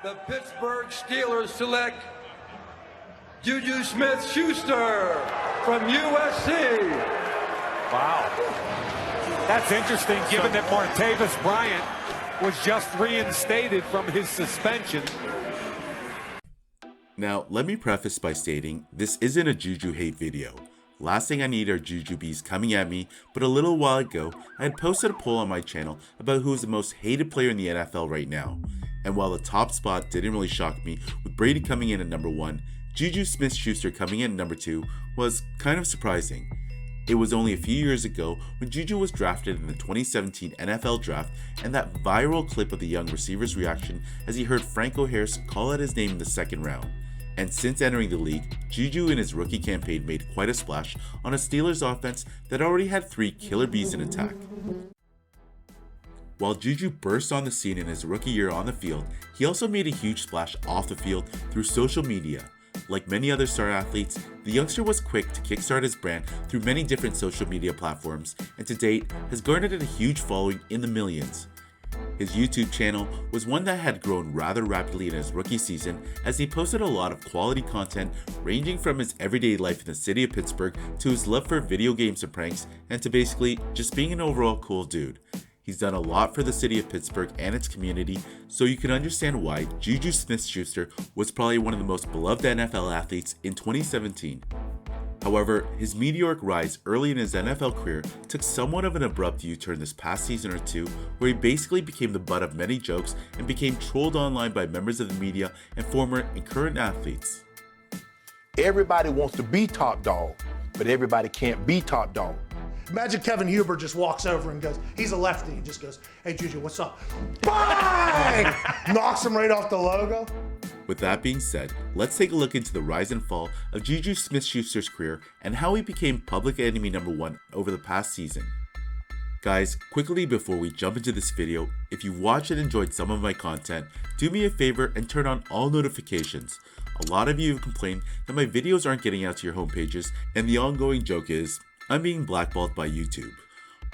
the Pittsburgh Steelers select Juju Smith-Schuster from USC. Wow. That's interesting, given that Martavis Bryant was just reinstated from his suspension. Now, let me preface by stating, this isn't a Juju hate video. Last thing I need are Juju bees coming at me, but a little while ago, I had posted a poll on my channel about who is the most hated player in the NFL right now. And while the top spot didn't really shock me, with Brady coming in at number 1, Juju Smith-Schuster coming in at number 2 was kind of surprising. It was only a few years ago when Juju was drafted in the 2017 NFL Draft, and that viral clip of the young receiver's reaction as he heard Franco Harris call out his name in the second round. And since entering the league, Juju in his rookie campaign made quite a splash on a Steelers offense that already had 3 killer bees in attack. While Juju burst on the scene in his rookie year on the field, he also made a huge splash off the field through social media. Like many other star athletes, the youngster was quick to kickstart his brand through many different social media platforms, and to date has garnered a huge following in the millions. His YouTube channel was one that had grown rather rapidly in his rookie season, as he posted a lot of quality content ranging from his everyday life in the city of Pittsburgh to his love for video games and pranks, and to basically just being an overall cool dude. He's done a lot for the city of Pittsburgh and its community, so you can understand why Juju Smith-Schuster was probably one of the most beloved NFL athletes in 2017. However, his meteoric rise early in his NFL career took somewhat of an abrupt U-turn this past season or two, where he basically became the butt of many jokes and became trolled online by members of the media and former and current athletes. Everybody wants to be top dog, but everybody can't be top dog. Imagine Kevin Huber just walks over and goes, he's a lefty, and just goes, hey Juju, what's up? Bang! Knocks him right off the logo. With that being said, let's take a look into the rise and fall of Juju Smith-Schuster's career and how he became public enemy number 1 over the past season. Guys, quickly before we jump into this video, if you watched and enjoyed some of my content, do me a favor and turn on all notifications. A lot of you have complained that my videos aren't getting out to your homepages, and the ongoing joke is, I'm being blackballed by YouTube.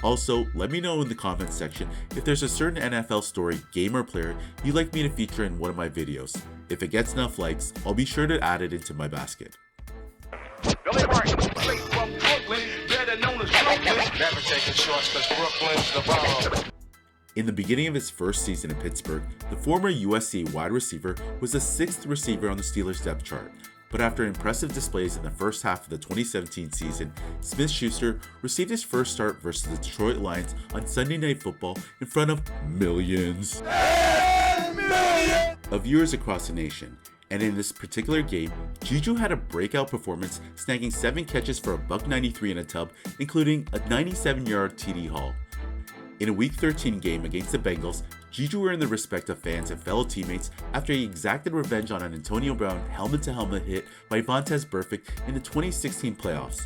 Also, let me know in the comments section if there's a certain NFL story, game, or player you'd like me to feature in one of my videos. If it gets enough likes, I'll be sure to add it into my basket. Billy Martin, straight from Brooklyn, better known as Brooklyn. Never taking shorts cause Brooklyn's the borough. In the beginning of his first season in Pittsburgh, the former USC wide receiver was the 6th receiver on the Steelers depth chart. But after impressive displays in the first half of the 2017 season, Smith-Schuster received his first start versus the Detroit Lions on Sunday Night Football in front of millions of viewers across the nation. And in this particular game, Juju had a breakout performance, snagging 7 catches for $193 and a tub, including a 97-yard TD haul. In a Week 13 game against the Bengals, Juju earned the respect of fans and fellow teammates after he exacted revenge on an Antonio Brown helmet-to-helmet hit by Vontaze Burfict in the 2016 playoffs.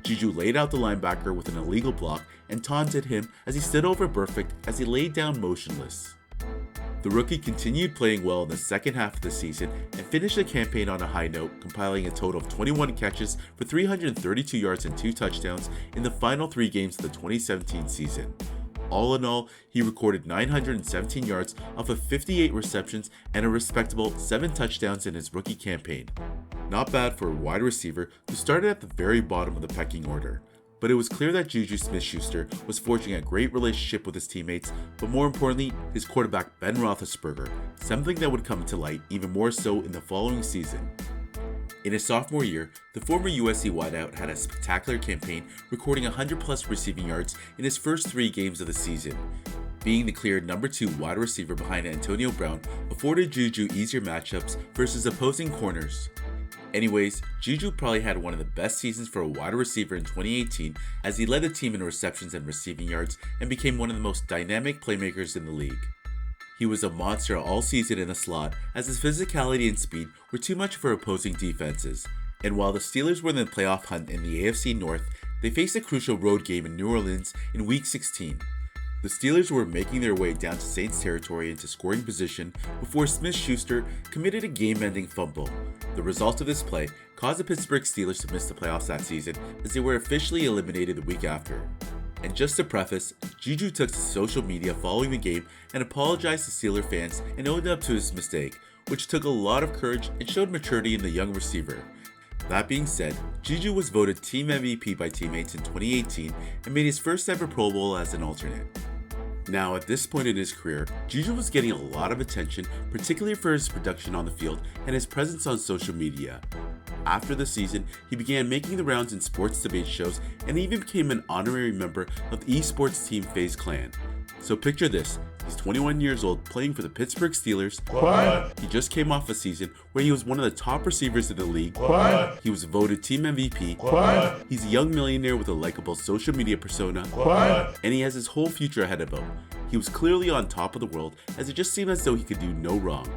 Juju laid out the linebacker with an illegal block and taunted him as he stood over Burfict as he laid down motionless. The rookie continued playing well in the second half of the season and finished the campaign on a high note, compiling a total of 21 catches for 332 yards and 2 touchdowns in the final 3 games of the 2017 season. All in all, he recorded 917 yards off of 58 receptions and a respectable 7 touchdowns in his rookie campaign. Not bad for a wide receiver who started at the very bottom of the pecking order. But it was clear that Juju Smith-Schuster was forging a great relationship with his teammates, but more importantly, his quarterback Ben Roethlisberger, something that would come to light even more so in the following season. In his sophomore year, the former USC wideout had a spectacular campaign, recording 100+ receiving yards in his first 3 games of the season. Being the clear number 2 wide receiver behind Antonio Brown afforded Juju easier matchups versus opposing corners. Anyways, Juju probably had one of the best seasons for a wide receiver in 2018, as he led the team in receptions and receiving yards and became one of the most dynamic playmakers in the league. He was a monster all season in the slot, as his physicality and speed were too much for opposing defenses. And while the Steelers were in the playoff hunt in the AFC North, they faced a crucial road game in New Orleans in Week 16. The Steelers were making their way down to Saints territory into scoring position before Smith-Schuster committed a game-ending fumble. The result of this play caused the Pittsburgh Steelers to miss the playoffs that season, as they were officially eliminated the week after. And just to preface, Juju took to social media following the game and apologized to Steeler fans and owned up to his mistake, which took a lot of courage and showed maturity in the young receiver. That being said, Juju was voted team MVP by teammates in 2018 and made his first ever Pro Bowl as an alternate. Now, at this point in his career, Juju was getting a lot of attention, particularly for his production on the field and his presence on social media. After the season, he began making the rounds in sports debate shows and even became an honorary member of the esports team FaZe Clan. So picture this, he's 21 years old playing for the Pittsburgh Steelers. What? He just came off a season where he was one of the top receivers in the league. What? He was voted team MVP. What? He's a young millionaire with a likable social media persona. What? And he has his whole future ahead of him. He was clearly on top of the world, as it just seemed as though he could do no wrong.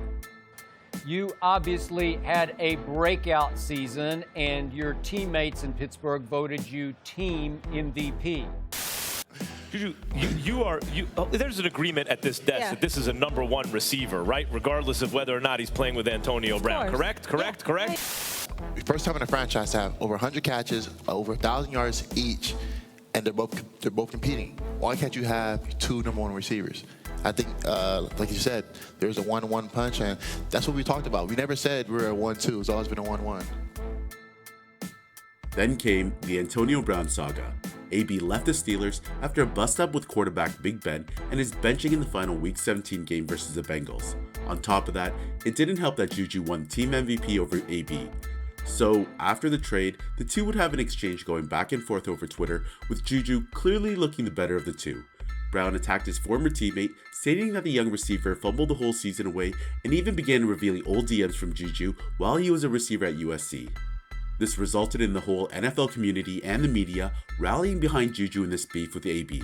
You obviously had a breakout season, and your teammates in Pittsburgh voted you team MVP. Juju, there's an agreement at this desk that this is a #1 receiver, right? Regardless of whether or not he's playing with Antonio Brown. Correct? First time in a franchise to have over 100 catches, over 1,000 yards each, and they're both competing. Why can't you have two #1 receivers? I think, like you said, there's a 1-1 punch, and that's what we talked about. We never said we're a 1-2. It's always been a 1-1. Then came the Antonio Brown saga. AB left the Steelers after a bust-up with quarterback Big Ben and his benching in the final Week 17 game versus the Bengals. On top of that, it didn't help that Juju won team MVP over AB. So, after the trade, the two would have an exchange going back and forth over Twitter, with Juju clearly looking the better of the two. Brown attacked his former teammate, stating that the young receiver fumbled the whole season away and even began revealing old DMs from Juju while he was a receiver at USC. This resulted in the whole NFL community and the media rallying behind Juju in this beef with AB.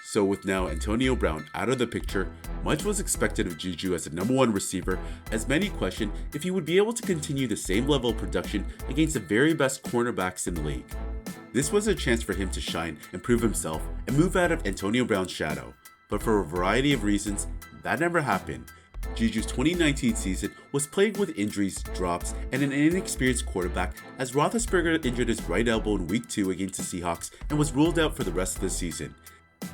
So with now Antonio Brown out of the picture, much was expected of Juju as a #1 receiver, as many questioned if he would be able to continue the same level of production against the very best cornerbacks in the league. This was a chance for him to shine and prove himself and move out of Antonio Brown's shadow, but for a variety of reasons, that never happened. Juju's 2019 season was plagued with injuries, drops, and an inexperienced quarterback as Roethlisberger injured his right elbow in Week 2 against the Seahawks and was ruled out for the rest of the season.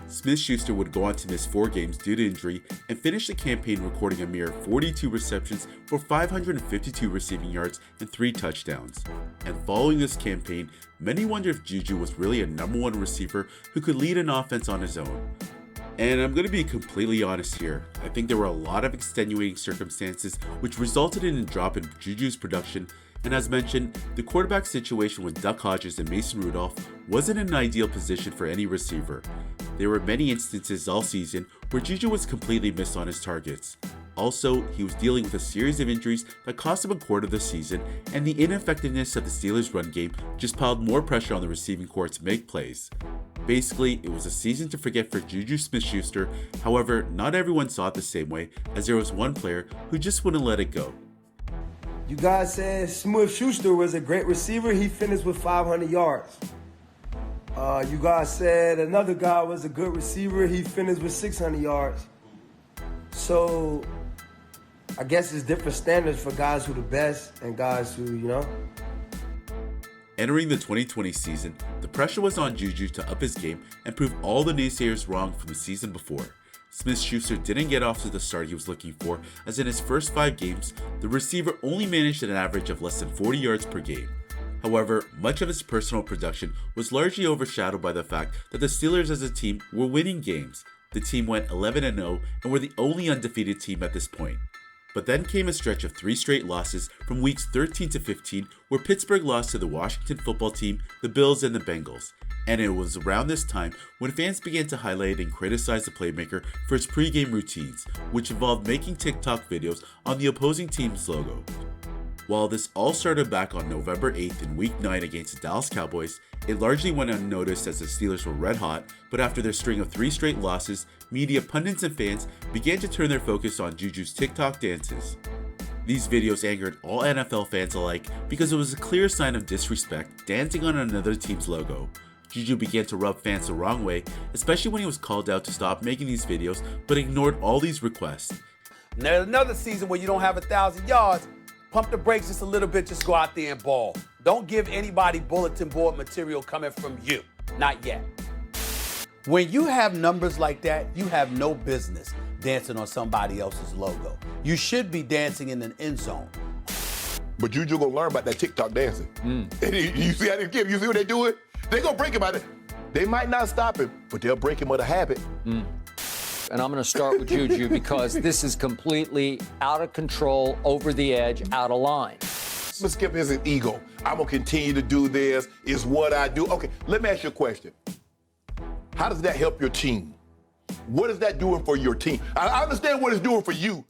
Smith-Schuster would go on to miss 4 games due to injury and finish the campaign recording a mere 42 receptions for 552 receiving yards and 3 touchdowns. And following this campaign, many wonder if Juju was really a #1 receiver who could lead an offense on his own. And I'm going to be completely honest here, I think there were a lot of extenuating circumstances which resulted in a drop in Juju's production, and as mentioned, the quarterback situation with Duck Hodges and Mason Rudolph wasn't an ideal position for any receiver. There were many instances all season where Juju was completely missed on his targets. Also, he was dealing with a series of injuries that cost him a quarter of the season, and the ineffectiveness of the Steelers' run game just piled more pressure on the receiving corps to make plays. Basically, it was a season to forget for Juju Smith-Schuster. However, not everyone saw it the same way, as there was one player who just wouldn't let it go. You guys said Smith-Schuster was a great receiver. He finished with 500 yards. You guys said another guy was a good receiver. He finished with 600 yards. So I guess it's different standards for guys who the best and guys who, Entering the 2020 season, the pressure was on Juju to up his game and prove all the naysayers wrong from the season before. Smith-Schuster didn't get off to the start he was looking for, as in his first 5 games, the receiver only managed an average of less than 40 yards per game. However, much of his personal production was largely overshadowed by the fact that the Steelers as a team were winning games. The team went 11-0 and were the only undefeated team at this point. But then came a stretch of 3 straight losses from weeks 13 to 15 where Pittsburgh lost to the Washington football team, the Bills, and the Bengals. And it was around this time when fans began to highlight and criticize the playmaker for his pregame routines, which involved making TikTok videos on the opposing team's logo. While this all started back on November 8th in Week 9 against the Dallas Cowboys, it largely went unnoticed as the Steelers were red hot, but after their string of 3 straight losses, media, pundits, and fans began to turn their focus on Juju's TikTok dances. These videos angered all NFL fans alike because it was a clear sign of disrespect dancing on another team's logo. Juju began to rub fans the wrong way, especially when he was called out to stop making these videos, but ignored all these requests. Now another season where you don't have 1,000 yards, pump the brakes just a little bit, just go out there and ball. Don't give anybody bulletin board material coming from you. Not yet. When you have numbers like that, you have no business dancing on somebody else's logo. You should be dancing in an end zone. But Juju gonna learn about that TikTok dancing. And you see how they give? You see what they do it? They gonna break him out of it. They might not stop him, but they'll break him of the habit. And I'm going to start with Juju because this is completely out of control, over the edge, out of line. Mr. Skip is an ego. I'm gonna continue to do this. It's what I do. Okay, let me ask you a question. How does that help your team? What is that doing for your team? I understand what it's doing for you.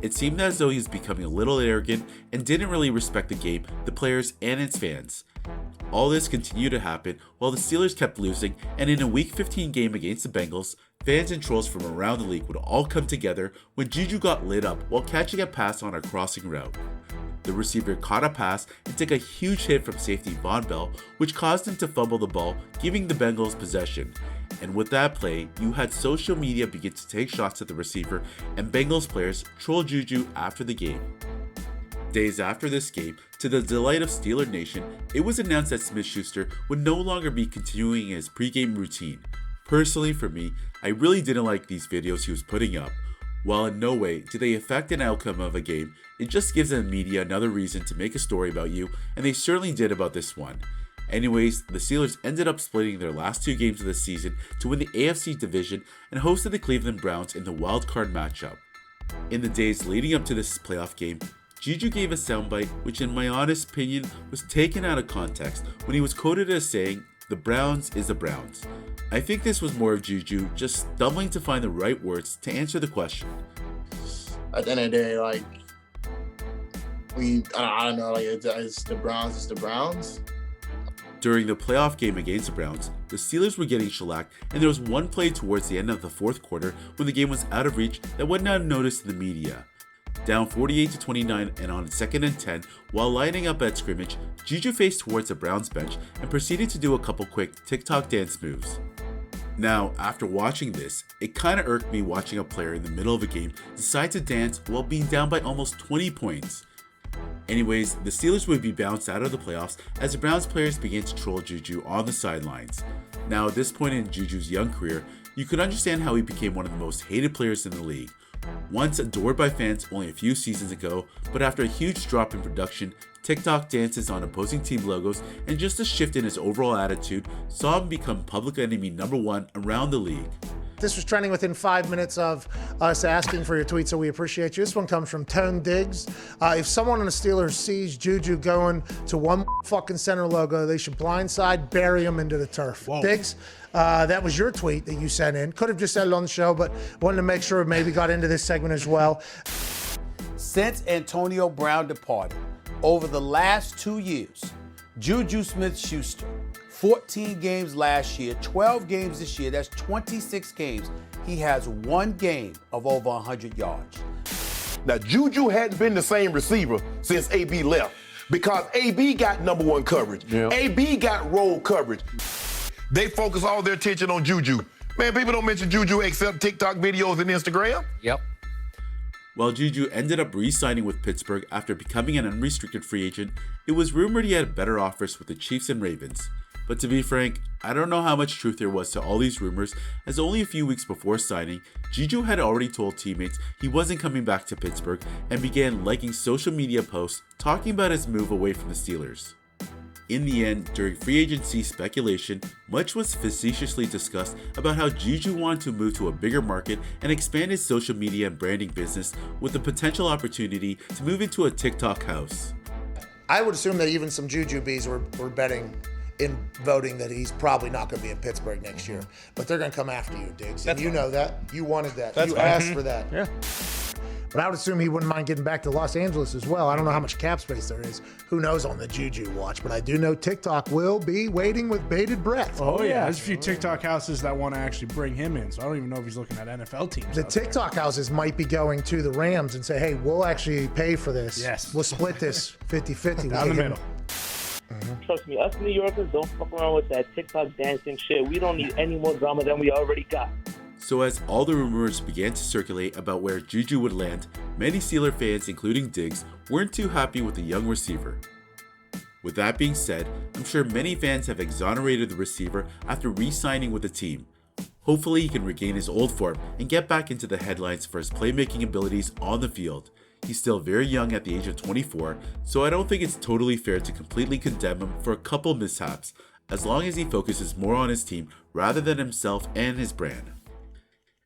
It seemed as though he was becoming a little arrogant and didn't really respect the game, the players, and its fans. All this continued to happen while the Steelers kept losing, and in a Week 15 game against the Bengals, fans and trolls from around the league would all come together when Juju got lit up while catching a pass on a crossing route. The receiver caught a pass and took a huge hit from safety Von Bell, which caused him to fumble the ball, giving the Bengals possession. And with that play, you had social media begin to take shots at the receiver, and Bengals players troll Juju after the game. Days after this game, to the delight of Steeler Nation, it was announced that Smith-Schuster would no longer be continuing his pregame routine. Personally for me, I really didn't like these videos he was putting up. While in no way do they affect an outcome of a game, it just gives the media another reason to make a story about you, and they certainly did about this one. Anyways, the Steelers ended up splitting their last 2 games of the season to win the AFC division and hosted the Cleveland Browns in the wild card matchup. In the days leading up to this playoff game, Juju gave a soundbite which in my honest opinion was taken out of context when he was quoted as saying, "The Browns is the Browns." I think this was more of Juju just stumbling to find the right words to answer the question. At the end of the day, like, I don't know, like, it's the Browns, it's the Browns. During the playoff game against the Browns, the Steelers were getting shellacked, and there was one play towards the end of the fourth quarter when the game was out of reach that went unnoticed in the media. Down 48-29 and on 2nd and 10, while lining up at scrimmage, Juju faced towards the Browns bench and proceeded to do a couple quick TikTok dance moves. Now, after watching this, it kinda irked me watching a player in the middle of a game decide to dance while being down by almost 20 points. Anyways, the Steelers would be bounced out of the playoffs as the Browns players began to troll Juju on the sidelines. Now, at this point in Juju's young career, you could understand how he became one of the most hated players in the league. Once adored by fans only a few seasons ago, but after a huge drop in production, TikTok dances on opposing team logos, and just a shift in his overall attitude saw him become public enemy number 1 around the league. This was trending within 5 minutes of us asking for your tweet, so we appreciate you. This one comes from Tone Diggs. If someone on the Steelers sees Juju going to one fucking center logo, they should blindside bury him into the turf. Whoa. Diggs, that was your tweet that you sent in. Could have just said it on the show, but wanted to make sure it maybe got into this segment as well. Since Antonio Brown departed, over the last 2 years, Juju Smith-Schuster, 14 games last year, 12 games this year, that's 26 games. He has 1 game of over 100 yards. Now, Juju hadn't been the same receiver since AB left because AB got number 1 coverage. Yep. AB got roll coverage. They focus all their attention on Juju. Man, people don't mention Juju except TikTok videos and Instagram. Yep. While Juju ended up re-signing with Pittsburgh after becoming an unrestricted free agent, it was rumored he had better offers with the Chiefs and Ravens. But to be frank, I don't know how much truth there was to all these rumors, as only a few weeks before signing, Juju had already told teammates he wasn't coming back to Pittsburgh and began liking social media posts talking about his move away from the Steelers. In the end, during free agency speculation, much was facetiously discussed about how Juju wanted to move to a bigger market and expand his social media and branding business with the potential opportunity to move into a TikTok house. I would assume that even some Juju bees were betting in voting that he's probably not going to be in Pittsburgh next year. But they're going to come after you, Diggs. And you know that. You wanted that. You asked for that. Yeah. But I would assume he wouldn't mind getting back to Los Angeles as well. I don't know how much cap space there is. Who knows on the Juju watch? But I do know TikTok will be waiting with bated breath. Oh, yeah. There's a few TikTok houses that want to actually bring him in. So I don't even know if he's looking at NFL teams. The TikTok houses might be going to the Rams and say, hey, we'll actually pay for this. Yes. We'll split this 50-50. Down the middle. Trust me, us New Yorkers don't fuck around with that TikTok dancing shit. We don't need any more drama than we already got. So as all the rumors began to circulate about where Juju would land, many Steeler fans, including Diggs, weren't too happy with the young receiver. With that being said, I'm sure many fans have exonerated the receiver after re-signing with the team. Hopefully he can regain his old form and get back into the headlines for his playmaking abilities on the field. He's still very young at the age of 24, so I don't think it's totally fair to completely condemn him for a couple mishaps, as long as he focuses more on his team rather than himself and his brand.